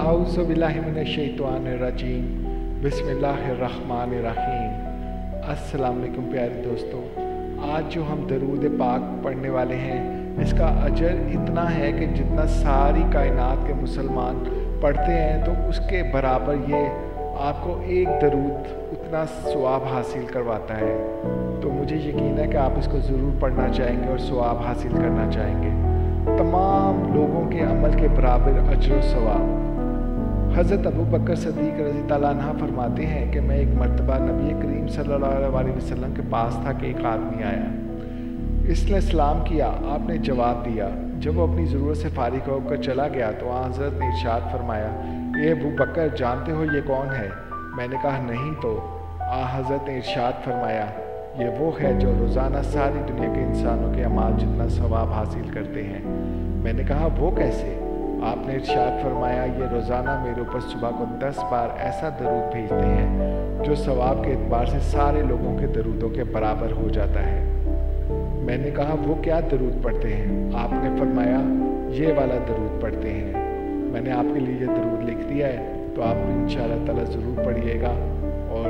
औज़ु बिल्लाहि मिनश्शैतानिर्रजीम बिस्मिल्लाहिर्रहमानिर्रहीम। अस्सलाम वालेकुम प्यारे दोस्तों, आज जो हम दरूद पाक पढ़ने वाले हैं इसका अजर इतना है कि जितना सारी कायनात के मुसलमान पढ़ते हैं तो उसके बराबर ये आपको एक दरूद उतना सवाब हासिल करवाता है। तो मुझे यकीन है कि आप इसको ज़रूर पढ़ना चाहेंगे और सवाब हासिल करना चाहेंगे। तमाम लोगों के अमल के बराबर अजर व सवाब। हज़रत अबू बकर सदीक़ रज़ी तआला अन्हु फरमाते हैं कि मैं एक मरतबा नबी करीम सल्लल्लाहु अलैहि वसल्लम के पास था कि एक आदमी आया, इसने सलाम किया, आपने जवाब दिया। जब वो अपनी ज़रूरत से फारिग होकर चला गया तो हज़रत ने इरशाद फरमाया, ये अबू बकर जानते हो ये कौन है? मैंने कहा नहीं तो। हज़रत ने इरशाद फरमाया, ये वो है जो रोज़ाना सारी दुनिया के इंसानों के अमाल जितना सवाब हासिल करते हैं। मैंने कहा वो कैसे? आपने इरशाद फरमाया, ये रोज़ाना मेरे ऊपर सुबह को 10 बार ऐसा दरूद भेजते हैं जो सवाब के एतबार से सारे लोगों के दरूदों के बराबर हो जाता है। मैंने कहा वो क्या दरूद पढ़ते हैं? आपने फरमाया ये वाला दरूद पढ़ते हैं। मैंने आपके लिए ये दरूद लिख दिया है, तो आप इंशाअल्लाह ताला ज़रूर पढ़िएगा और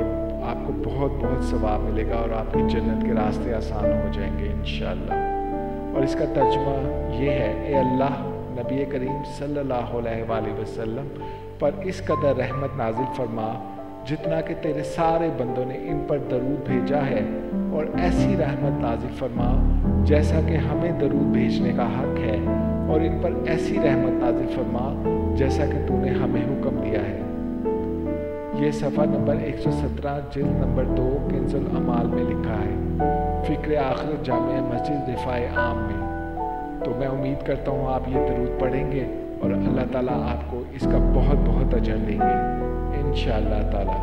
आपको बहुत बहुत सवाब मिलेगा और आपकी जन्नत के रास्ते आसान हो जाएंगे इंशाअल्लाह। और इसका तर्जुमा ये है, ए अल्लाह नबी करीम सल्लल्लाहु अलैहि वसल्लम पर इस कदर रहमत नाजिल फरमा जितना कि तेरे सारे बंदों ने इन पर दरूद भेजा है, और ऐसी रहमत नाजिल फरमा जैसा कि हमें दरूद भेजने का हक है, और इन पर ऐसी रहमत नाजिल फरमा जैसा कि तूने हमें हुक्म दिया है। ये सफ़ा नंबर 117 जिल्द नंबर 2 कंज़ुल अमाल में लिखा है, फ़िक्र आखिरत जामिया मस्जिद रिफ़ाए आम में। तो मैं उम्मीद करता हूँ आप ये दरूद पढ़ेंगे और अल्लाह ताला आपको इसका बहुत बहुत अजर देंगे इंशाअल्लाह ताला।